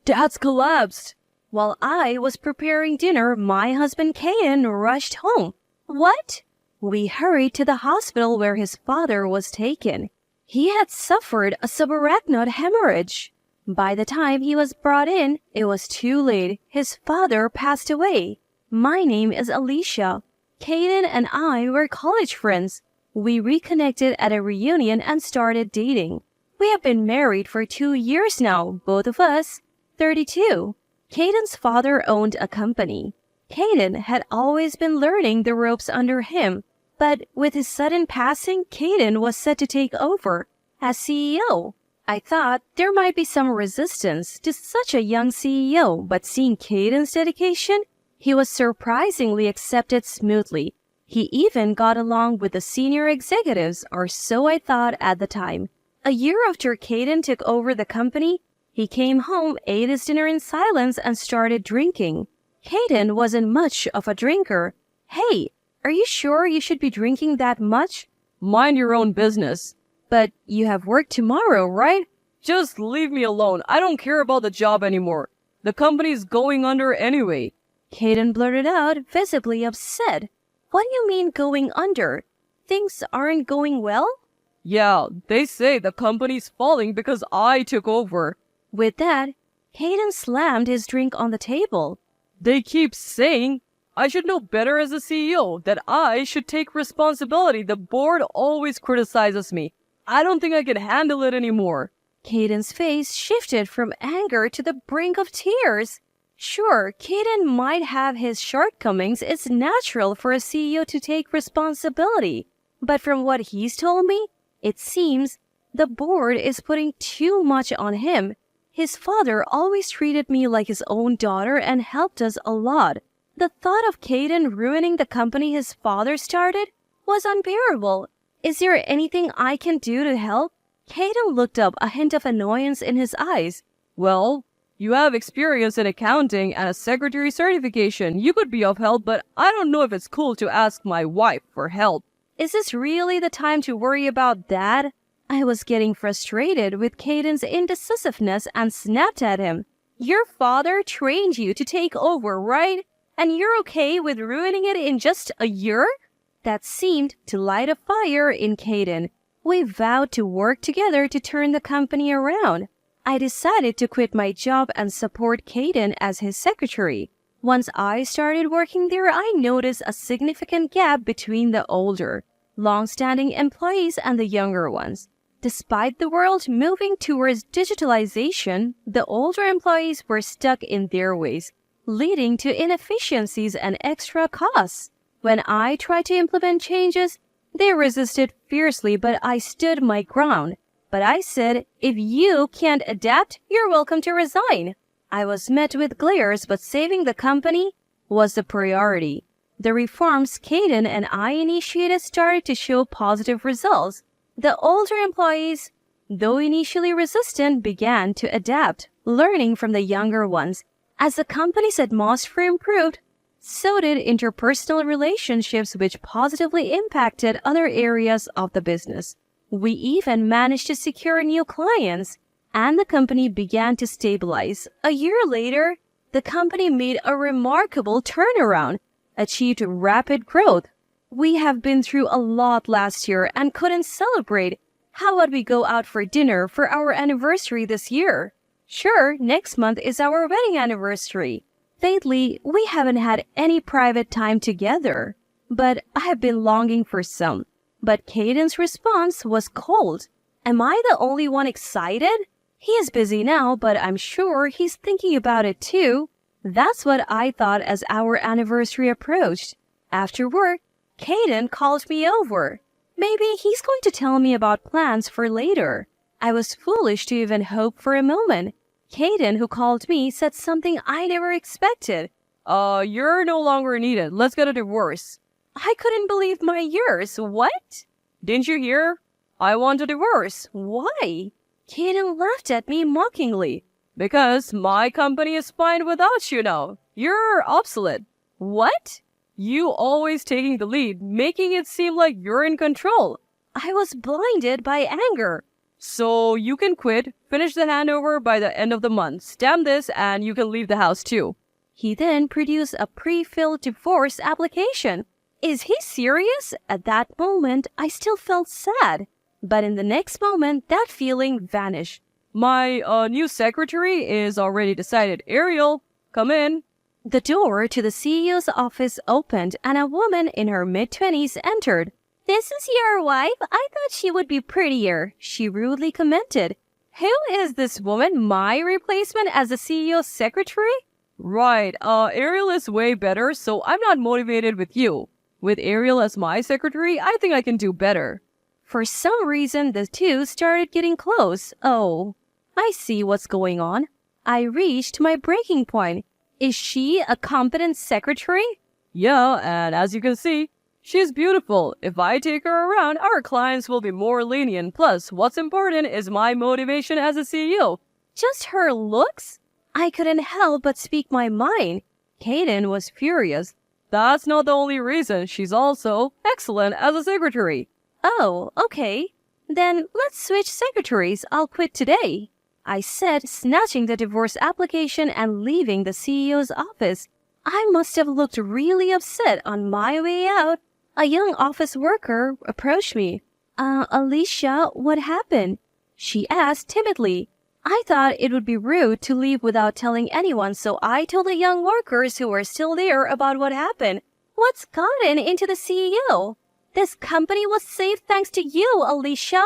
Dad's collapsed. While I was preparing dinner, my husband Caden rushed home. What? We hurried to the hospital where his father was taken. He had suffered a subarachnoid hemorrhage. By the time he was brought in, it was too late. His father passed away. My name is Alicia. Caden and I were college friends. We reconnected at a reunion and started dating. We have been married for 2 years now, both of us, 32. Caden's father owned a company. Caden had always been learning the ropes under him, but with his sudden passing, Caden was set to take over as CEO. I thought there might be some resistance to such a young CEO, but seeing Caden's dedication, he was surprisingly accepted smoothly. He even got along with the senior executives, or so I thought at the time. A year after Caden took over the company, he came home, ate his dinner in silence, and started drinking. Caden wasn't much of a drinker. Hey, are you sure you should be drinking that much? Mind your own business. But you have work tomorrow, right? Just leave me alone. I don't care about the job anymore. The company's going under anyway. Caden blurted out, visibly upset. What do you mean going under? Things aren't going well? Yeah, they say the company's falling because I took over. With that, Caden slammed his drink on the table. They keep saying I should know better as a CEO, that I should take responsibility. The board always criticizes me. I don't think I can handle it anymore. Caden's face shifted from anger to the brink of tears. Sure, Caden might have his shortcomings. It's natural for a CEO to take responsibility. But from what he's told me, it seems the board is putting too much on him. His father always treated me like his own daughter and helped us a lot. The thought of Caden ruining the company his father started was unbearable. Is there anything I can do to help? Caden looked up, a hint of annoyance in his eyes. Well, you have experience in accounting and a secretary certification. You could be of help, but I don't know if it's cool to ask my wife for help. Is this really the time to worry about that? I was getting frustrated with Caden's indecisiveness and snapped at him. Your father trained you to take over, right? And you're okay with ruining it in just a year? That seemed to light a fire in Caden. We vowed to work together to turn the company around. I decided to quit my job and support Caden as his secretary. Once I started working there, I noticed a significant gap between the older, long-standing employees and the younger ones. Despite the world moving towards digitalization, the older employees were stuck in their ways, leading to inefficiencies and extra costs. When I tried to implement changes, they resisted fiercely, but I stood my ground. But I said, if you can't adapt, you're welcome to resign. I was met with glares, but saving the company was the priority. The reforms Caden and I initiated started to show positive results. The older employees, though initially resistant, began to adapt, learning from the younger ones. As the company's atmosphere improved, so did interpersonal relationships, which positively impacted other areas of the business. We even managed to secure new clients, and the company began to stabilize. A year later, the company made a remarkable turnaround, achieved rapid growth. We have been through a lot last year and couldn't celebrate. How about we go out for dinner for our anniversary this year? Sure, next month is our wedding anniversary. Lately, we haven't had any private time together, but I have been longing for some. But Caden's response was cold. Am I the only one excited? He is busy now, but I'm sure he's thinking about it too. That's what I thought as our anniversary approached. After work, Caden called me over. Maybe he's going to tell me about plans for later. I was foolish to even hope for a moment. Caden, who called me, said something I never expected. You're no longer needed. Let's get a divorce. I couldn't believe my ears. What? Didn't you hear? I want a divorce. Why? Caden laughed at me mockingly. Because my company is fine without you now. You're obsolete. What? You always taking the lead, making it seem like you're in control. I was blinded by anger. So you can quit, finish the handover by the end of the month, stamp this, and you can leave the house too. He then produced a pre-filled divorce application. Is he serious? At that moment, I still felt sad. But in the next moment, that feeling vanished. My new secretary is already decided. Ariel, come in. The door to the CEO's office opened and a woman in her mid-20s entered. This is your wife? I thought she would be prettier, she rudely commented. Who is this woman? My replacement as the CEO's secretary? Right, Ariel is way better, so I'm not motivated with you. With Ariel as my secretary, I think I can do better. For some reason, the two started getting close. Oh, I see what's going on. I reached my breaking point. Is she a competent secretary? Yeah, and as you can see, she's beautiful. If I take her around, our clients will be more lenient. Plus, what's important is my motivation as a CEO. Just her looks? I couldn't help but speak my mind. Kaden was furious. That's not the only reason. She's also excellent as a secretary. Oh, okay. Then let's switch secretaries. I'll quit today, I said, snatching the divorce application and leaving the CEO's office. I must have looked really upset on my way out. A young office worker approached me. Alicia, what happened? She asked timidly. I thought it would be rude to leave without telling anyone, so I told the young workers who were still there about what happened. What's gotten into the CEO? This company was saved thanks to you, Alicia.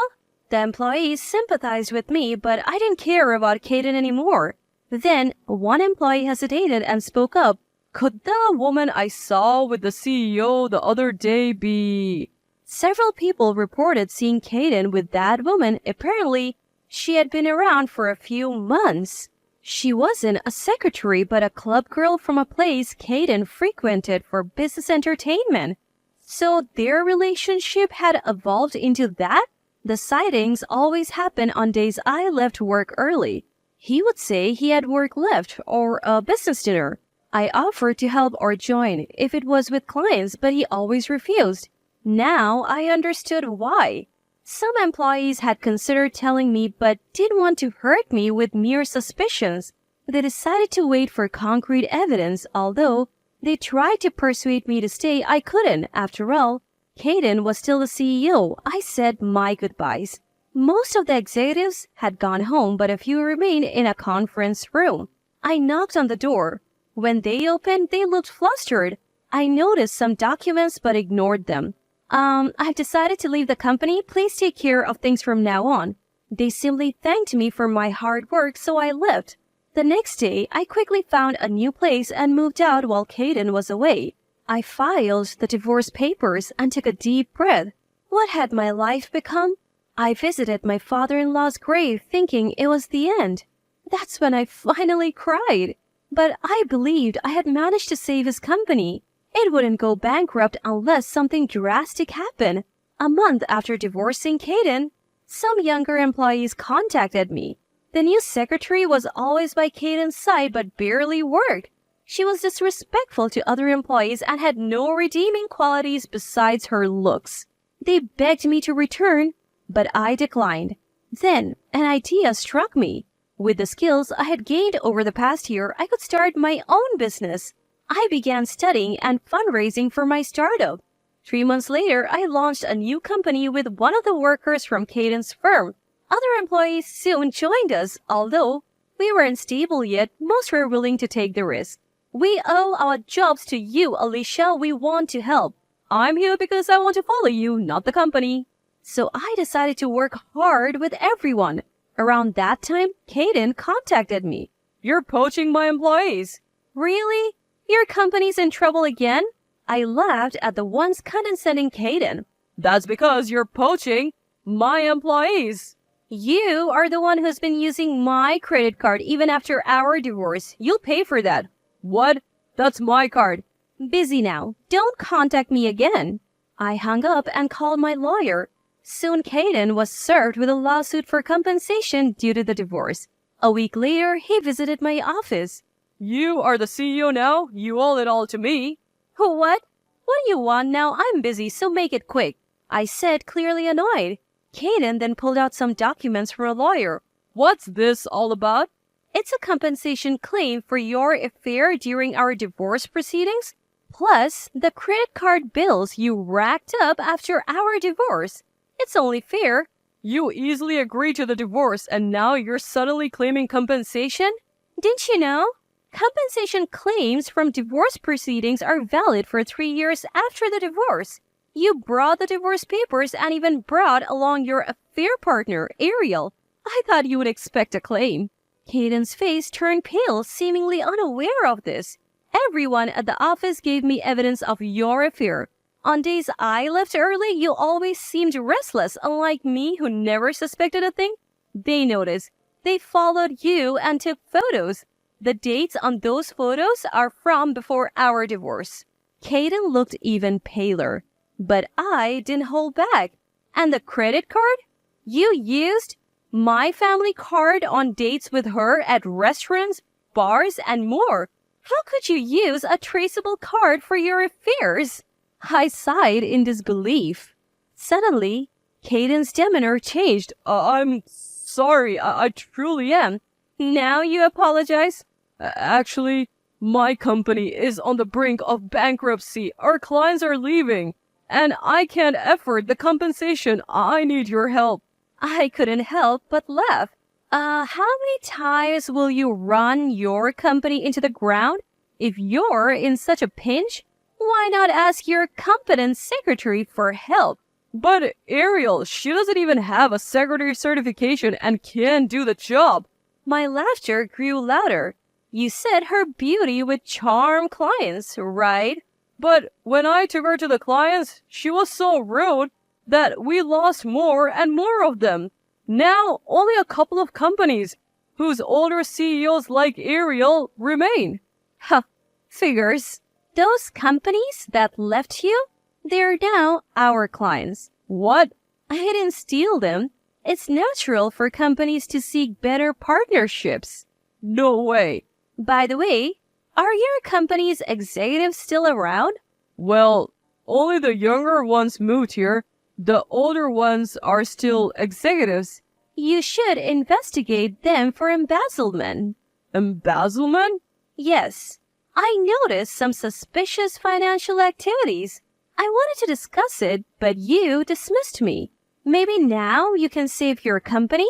The employees sympathized with me, but I didn't care about Kaden anymore. Then, one employee hesitated and spoke up. Could the woman I saw with the CEO the other day be... Several people reported seeing Kaden with that woman. Apparently, she had been around for a few months. She wasn't a secretary, but a club girl from a place Kaden frequented for business entertainment. So their relationship had evolved into that? The sightings always happen on days I left work early. He would say he had work left or a business dinner. I offered to help or join if it was with clients, but he always refused. Now I understood why. Some employees had considered telling me but didn't want to hurt me with mere suspicions. They decided to wait for concrete evidence, although they tried to persuade me to stay. I couldn't. After all, Kaden was still the CEO. I said my goodbyes. Most of the executives had gone home, but a few remained in a conference room. I knocked on the door. When they opened, they looked flustered. I noticed some documents but ignored them. I've decided to leave the company. Please take care of things from now on. They simply thanked me for my hard work, so I left. The next day, I quickly found a new place and moved out while Kaden was away. I filed the divorce papers and took a deep breath. What had my life become? I visited my father-in-law's grave thinking it was the end. That's when I finally cried. But I believed I had managed to save his company. It wouldn't go bankrupt unless something drastic happened. A month after divorcing Kaden, some younger employees contacted me. The new secretary was always by Kaden's side but barely worked. She was disrespectful to other employees and had no redeeming qualities besides her looks. They begged me to return, but I declined. Then an idea struck me. With the skills I had gained over the past year, I could start my own business. I began studying and fundraising for my startup. 3 months later, I launched a new company with one of the workers from Kaden's firm. Other employees soon joined us. Although we weren't stable yet, most were willing to take the risk. We owe our jobs to you, Alicia. We want to help. I'm here because I want to follow you, not the company. So I decided to work hard with everyone. Around that time, Kaden contacted me. You're poaching my employees. Really? Your company's in trouble again? I laughed at the once condescending Kaden. That's because you're poaching my employees. You are the one who's been using my credit card even after our divorce. You'll pay for that. What? That's my card. Busy now. Don't contact me again. I hung up and called my lawyer. Soon Kaden was served with a lawsuit for compensation due to the divorce. A week later, he visited my office. You are the CEO now? You owe it all to me. What? What do you want now? I'm busy, so make it quick. I said, clearly annoyed. Kaden then pulled out some documents from a lawyer. What's this all about? It's a compensation claim for your affair during our divorce proceedings, plus the credit card bills you racked up after our divorce. It's only fair. You easily agreed to the divorce and now you're suddenly claiming compensation? Didn't you know? Compensation claims from divorce proceedings are valid for 3 years after the divorce. You brought the divorce papers and even brought along your affair partner, Ariel. I thought you would expect a claim. Caden's face turned pale, seemingly unaware of this. Everyone at the office gave me evidence of your affair. On days I left early, you always seemed restless, unlike me who never suspected a thing. They noticed. They followed you and took photos. The dates on those photos are from before our divorce. Caden looked even paler, but I didn't hold back. And the credit card? You used my family card on dates with her at restaurants, bars, and more. How could you use a traceable card for your affairs? I sighed in disbelief. Suddenly, Caden's demeanor changed. I'm sorry, I truly am. Now you apologize? Actually, my company is on the brink of bankruptcy. Our clients are leaving, and I can't afford the compensation. I need your help. I couldn't help but laugh. How many times will you run your company into the ground? If you're in such a pinch, why not ask your competent secretary for help? But Ariel, she doesn't even have a secretary certification and can't do the job. My laughter grew louder. You said her beauty would charm clients, right? But when I took her to the clients, she was so rude that we lost more and more of them. Now, only a couple of companies whose older CEOs like Ariel remain. Huh, figures. Those companies that left you, they're now our clients. What? I didn't steal them. It's natural for companies to seek better partnerships. No way. By the way, are your company's executives still around? Well, only the younger ones moved here. The older ones are still executives. You should investigate them for embezzlement. Embezzlement? Yes. I noticed some suspicious financial activities. I wanted to discuss it, but you dismissed me. Maybe now you can save your company?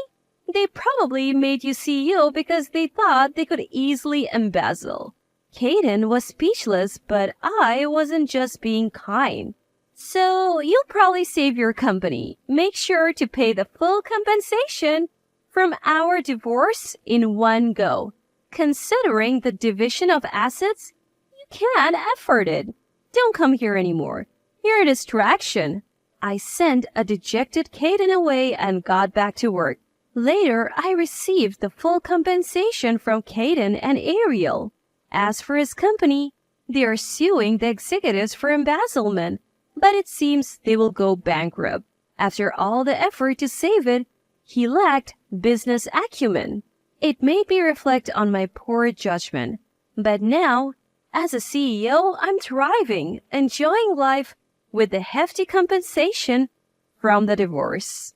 They probably made you CEO because they thought they could easily embezzle. Caden was speechless, but I wasn't just being kind. So you'll probably save your company. Make sure to pay the full compensation from our divorce in one go. Considering the division of assets, you can't afford it. Don't come here anymore. You're a distraction. I sent a dejected Caden away and got back to work. Later, I received the full compensation from Caden and Ariel. As for his company, they are suing the executives for embezzlement, but it seems they will go bankrupt. After all the effort to save it, he lacked business acumen. It made me reflect on my poor judgment. But now, as a CEO, I'm thriving, enjoying life with the hefty compensation from the divorce.